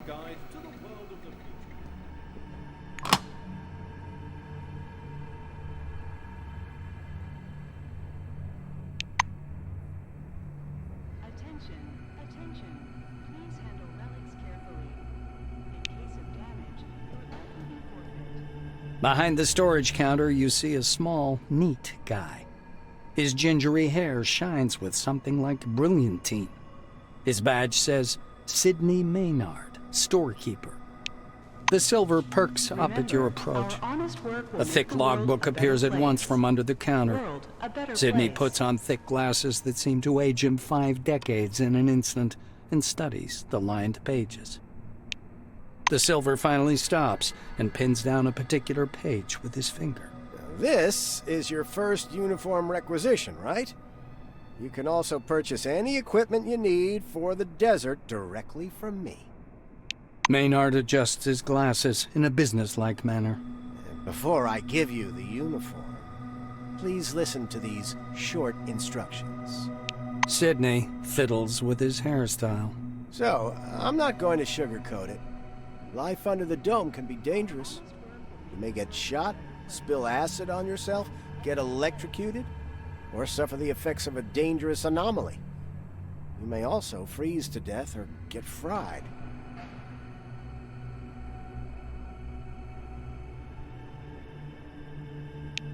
Guide to the world of the future. Attention, attention. Please handle relics carefully. In case of damage, your life will be forfeit. Behind the storage counter, you see a small, neat guy. His gingery hair shines with something like brilliantine. His badge says, Sidney Maynard, storekeeper. The silver perks up at your approach. A thick logbook appears at once from under the counter. Sidney puts on thick glasses that seem to age him 5 decades in an instant and studies the lined pages. The silver finally stops and pins down a particular page with his finger. This is your first uniform requisition, right? You can also purchase any equipment you need for the desert directly from me. Maynard adjusts his glasses in a businesslike manner. Before I give you the uniform, please listen to these short instructions. Sidney fiddles with his hairstyle. So, I'm not going to sugarcoat it. Life under the dome can be dangerous. You may get shot, spill acid on yourself, get electrocuted, or suffer the effects of a dangerous anomaly. You may also freeze to death or get fried.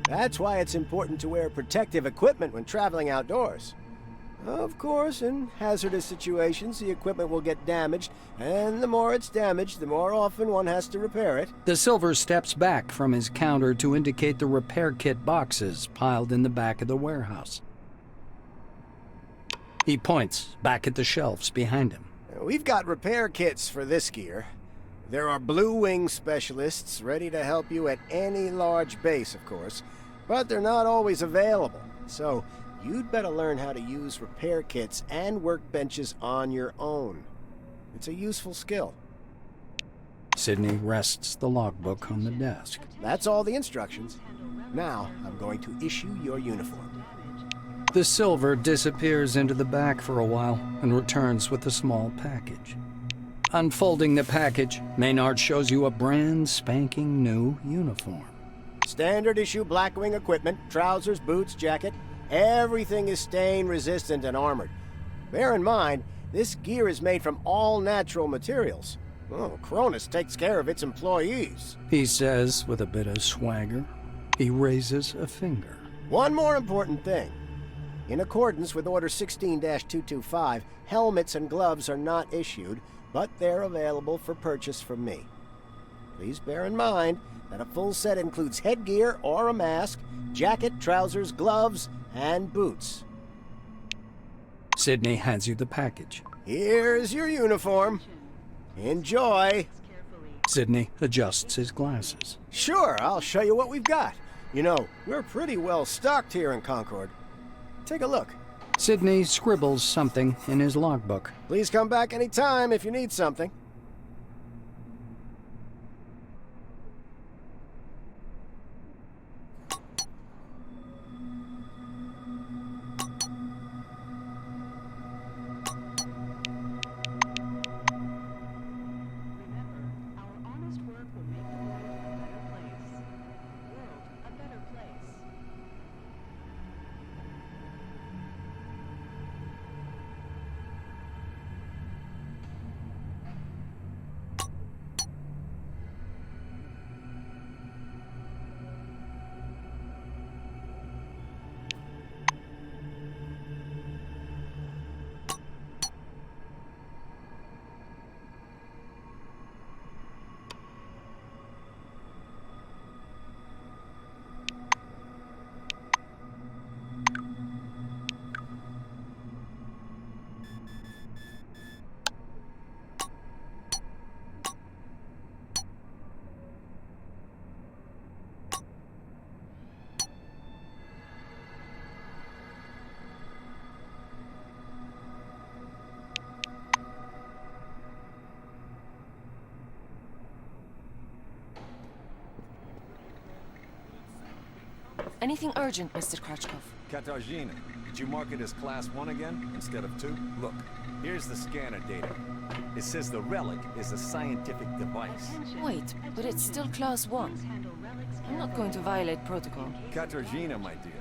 That's why it's important to wear protective equipment when traveling outdoors. Of course, in hazardous situations, the equipment will get damaged, and the more it's damaged, the more often one has to repair it. The silver steps back from his counter to indicate the repair kit boxes piled in the back of the warehouse. He points back at the shelves behind him. We've got repair kits for this gear. There are Blue Wing specialists ready to help you at any large base, of course, but they're not always available, so you'd better learn how to use repair kits and workbenches on your own. It's a useful skill. Sidney rests the logbook on the desk. That's all the instructions. Now, I'm going to issue your uniform. The silver disappears into the back for a while and returns with a small package. Unfolding the package, Maynard shows you a brand spanking new uniform. Standard issue Blackwing equipment, trousers, boots, jacket. Everything is stain resistant and armored. Bear in mind, this gear is made from all natural materials. Oh, Cronus takes care of its employees. He says with a bit of swagger. He raises a finger. One more important thing. In accordance with Order 16-225, helmets and gloves are not issued, but they're available for purchase from me. Please bear in mind that a full set includes headgear or a mask, jacket, trousers, gloves, and boots. Sidney hands you the package. Here's your uniform. Enjoy. Sidney adjusts his glasses. Sure, I'll show you what we've got. You know, we're pretty well stocked here in Concord. Take a look. Sidney scribbles something in his logbook. Please come back anytime if you need something. Remember, our honest work will make the world a better place. World a better place. Anything urgent, Mr. Krachkov? Katarzyna, did you mark it as Class 1 again, instead of 2? Look, here's the scanner data. It says the relic is a scientific device. Wait, but it's still Class 1. I'm not going to violate protocol. Katarzyna, my dear,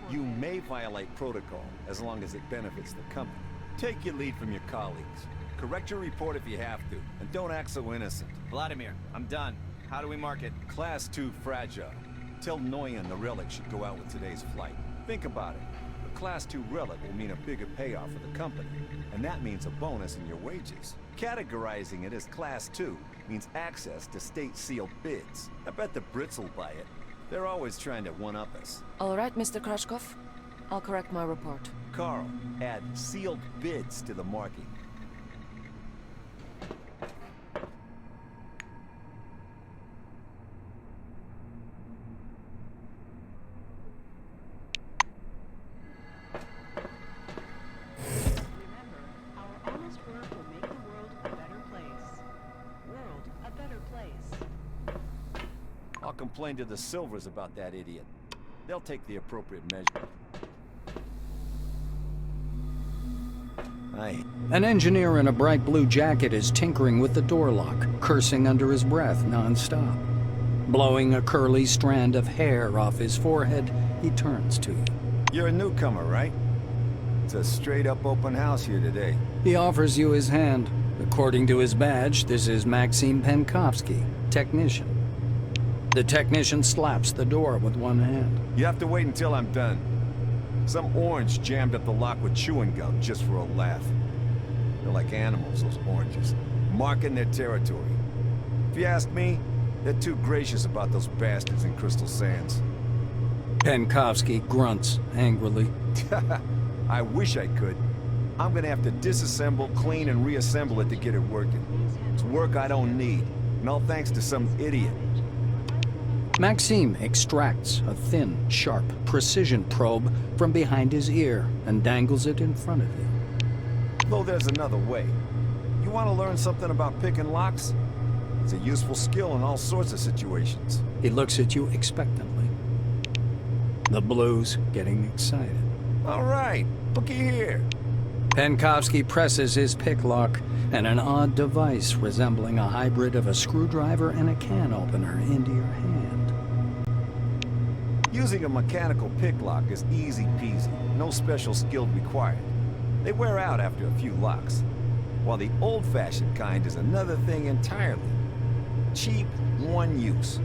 you may violate protocol as long as it benefits the company. Take your lead from your colleagues. Correct your report if you have to, and don't act so innocent. Vladimir, I'm done. How do we mark it? Class 2 fragile. Tell Noyan the relic should go out with today's flight. Think about it. A Class 2 relic will mean a bigger payoff for the company, and that means a bonus in your wages. Categorizing it as Class 2 means access to state-sealed bids. I bet the Brits will buy it. They're always trying to one-up us. All right, Mr. Krachkov. I'll correct my report. Carl, add sealed bids to the marking. Remember, our honest work will make the world a better place. World a better place. I'll complain to the Silvers about that idiot. They'll take the appropriate measure. An engineer in a bright blue jacket is tinkering with the door lock, cursing under his breath nonstop. Blowing a curly strand of hair off his forehead, he turns to you. You're a newcomer, right? It's a straight-up open house here today. He offers you his hand. According to his badge, this is Maxim Penkovsky, technician. The technician slaps the door with one hand. You have to wait until I'm done. Some orange jammed up the lock with chewing gum just for a laugh. They're like animals, those oranges, marking their territory. If you ask me, they're too gracious about those bastards in Crystal Sands. Penkovsky grunts angrily. I wish I could. I'm gonna have to disassemble, clean, and reassemble it to get it working. It's work I don't need, and all thanks to some idiot. Maxime extracts a thin, sharp precision probe from behind his ear and dangles it in front of you. Though there's another way. You want to learn something about picking locks? It's a useful skill in all sorts of situations. He looks at you expectantly. The Blue's getting excited. All right, looky here. Penkovsky presses his pick lock, and an odd device resembling a hybrid of a screwdriver and a can opener into your hand. Using a mechanical pick lock is easy peasy, no special skill required. They wear out after a few locks, while the old-fashioned kind is another thing entirely. Cheap, one use,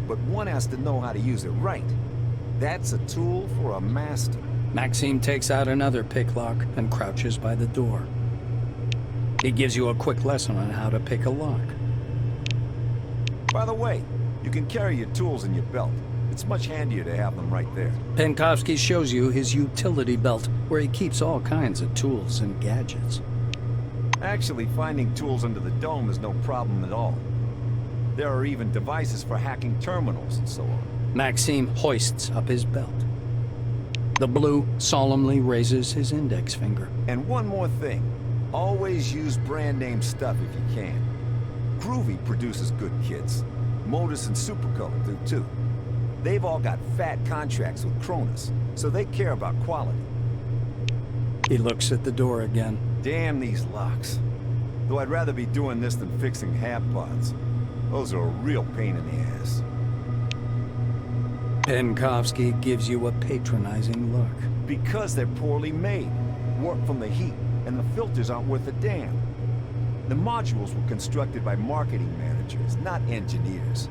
but one has to know how to use it right. That's a tool for a master. Maxime takes out another pick lock and crouches by the door. He gives you a quick lesson on how to pick a lock. By the way, you can carry your tools in your belt. It's much handier to have them right there. Penkovsky shows you his utility belt, where he keeps all kinds of tools and gadgets. Actually, finding tools under the dome is no problem at all. There are even devices for hacking terminals and so on. Maxime hoists up his belt. The Blue solemnly raises his index finger. And one more thing. Always use brand name stuff if you can. Groovy produces good kits. Modus and Supercolor do too. They've all got fat contracts with Cronus, so they care about quality. He looks at the door again. Damn these locks. Though I'd rather be doing this than fixing hab pods. Those are a real pain in the ass. Penkovsky gives you a patronizing look. Because they're poorly made. Warp from the heat, and the filters aren't worth a damn. The modules were constructed by marketing managers, not engineers.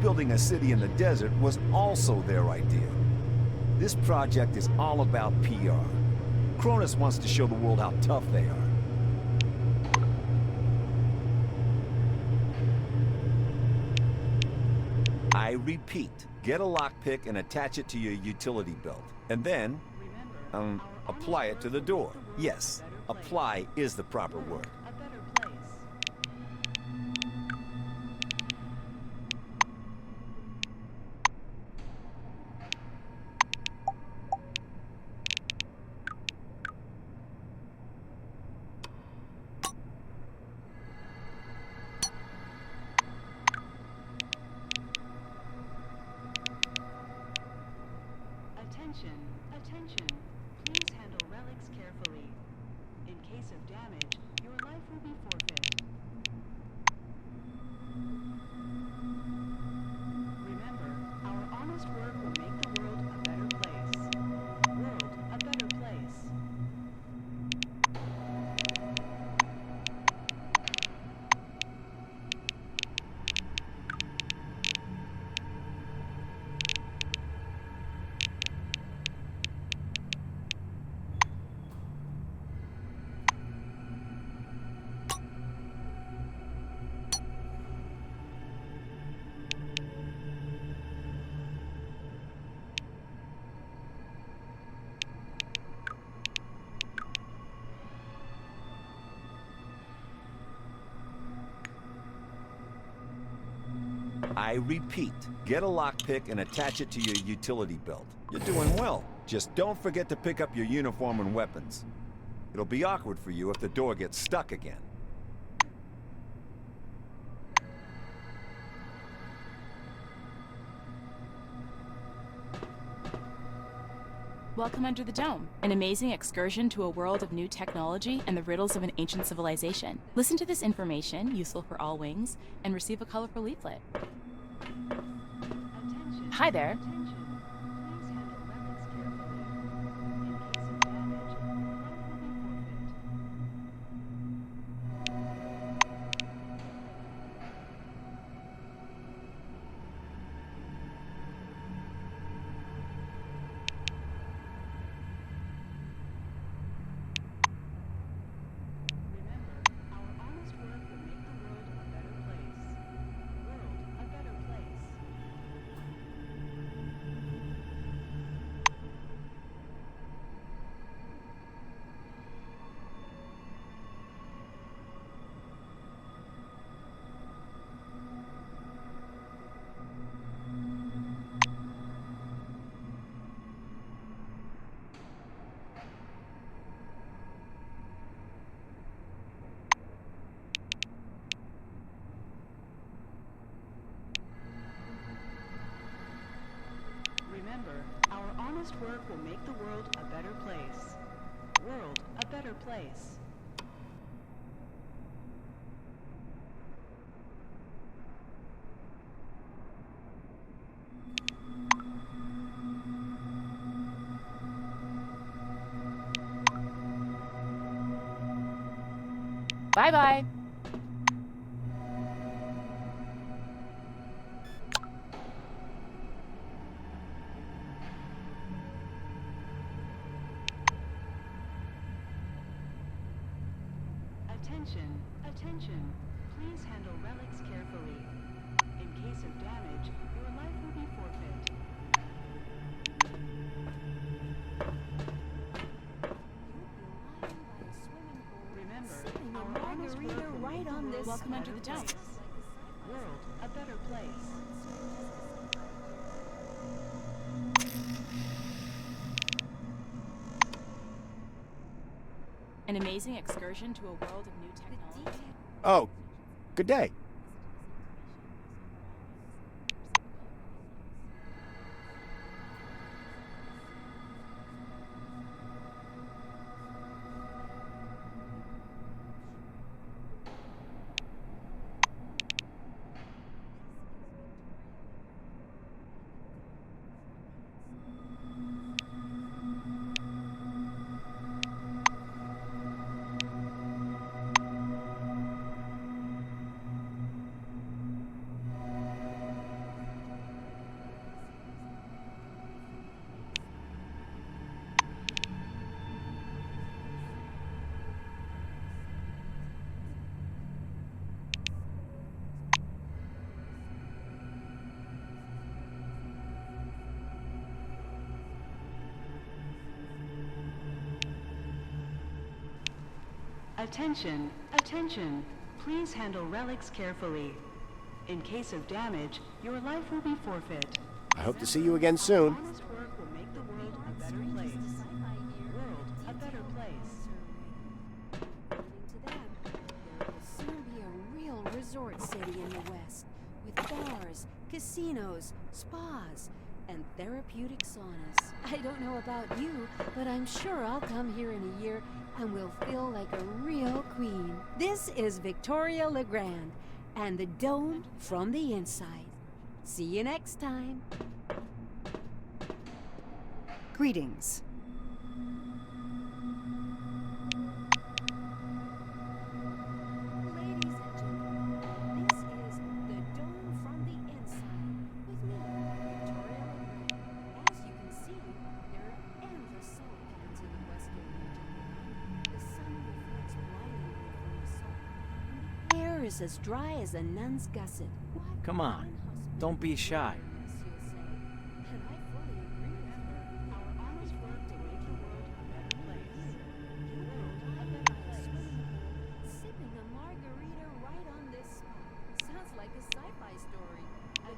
Building a city in the desert was also their idea. This project is all about PR. Cronus wants to show the world how tough they are. I repeat, get a lockpick and attach it to your utility belt. And then, apply it to the door. Yes, apply is the proper word. A better place. I repeat, get a lockpick and attach it to your utility belt. You're doing well. Just don't forget to pick up your uniform and weapons. It'll be awkward for you if the door gets stuck again. Welcome Under the Dome, an amazing excursion to a world of new technology and the riddles of an ancient civilization. Listen to this information, useful for all wings, and receive a colorful leaflet. Attention. Hi there. Attention. Please handle relics carefully. In case of damage, your life will be forfeit. Remember, our honest work will make the world a better place. World a better place. Remember, our honest work will make the world a better place. World a better place. Bye-bye. Attention, attention. Please handle relics carefully. In case of damage, your life will be forfeit. Remember, our honest work will make the world Welcome a Under the better Dome. place. World a better place. An amazing excursion to a world of new technology. Oh, good day. Attention, attention. Please handle relics carefully. In case of damage, your life will be forfeit. I hope to see you again soon. Honest work will make the world a better place. World a better place. According to them, there will soon be a real resort city in the West, with bars, casinos, spas, and therapeutic saunas. I don't know about you, but I'm sure I'll come here in a year and will feel like a real queen. This is Victoria LeGrand, and the Dome from the inside. See you next time. Greetings. Ladies and gentlemen, this is the Dome from the inside with me, Victoria LeGrand. As you can see, there are endless solar panels in the western region. The sun reflects blindingly from the soul, and the air is as dry as a nun's gusset. What Come on, don't be shy. inhospitable you'll say. And I fully agree with her. Our honest work will make the world a better place. World a Lying better by a place. swimming pool, sipping a margarita right on this spot. Sounds like a sci-fi story. The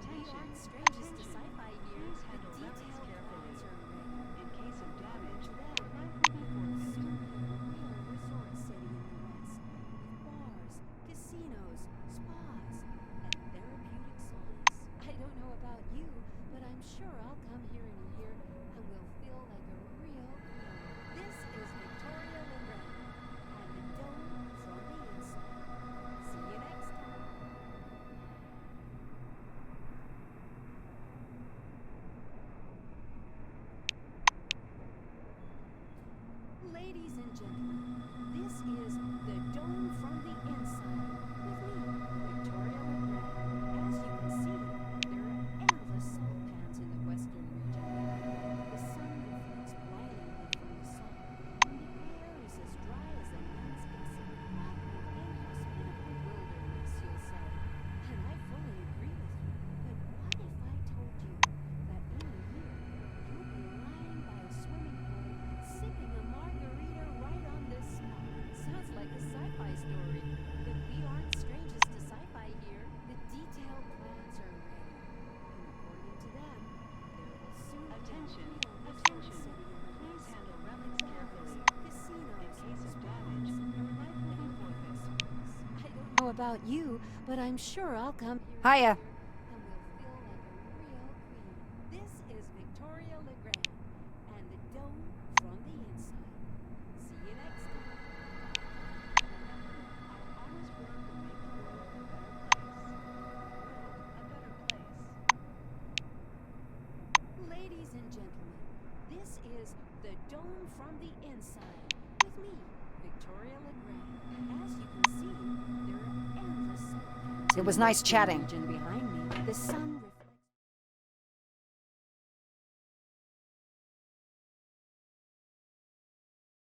Ladies and gentlemen, this is the Dome from the Inside with me, Victoria LeGrand. As you can see, there are endless salt pans in the western region. The sun reflects blindingly from the salt, and the air is as dry as a man's considered rotten and inhospitable wilderness, you'll say. And I fully agree with you. But what if I told you that in a year you'll be lying by a swimming pool, sipping a margarita right on this spot? Sounds like a sci-fi story, but we aren't strangers to sci-fi here. The detailed plans are ready, and according to them, there will soon Attention, be a real resort attention. city in the Please west. handle relics carefully. Casinos, In case of spas, damage, your life will be forfeit. I don't know about you, but I'm sure I'll come here Hiya. and will feel like a real queen. This is Victoria LeGrand and the Dome from the Inside. See you next time. Our honest work will make the world a better place. Ladies and gentlemen, this is the Dome from the Inside with me, Victoria LeGrand. As you can see, there are endless sun pans It was in the nice western chatting. region behind me. The sun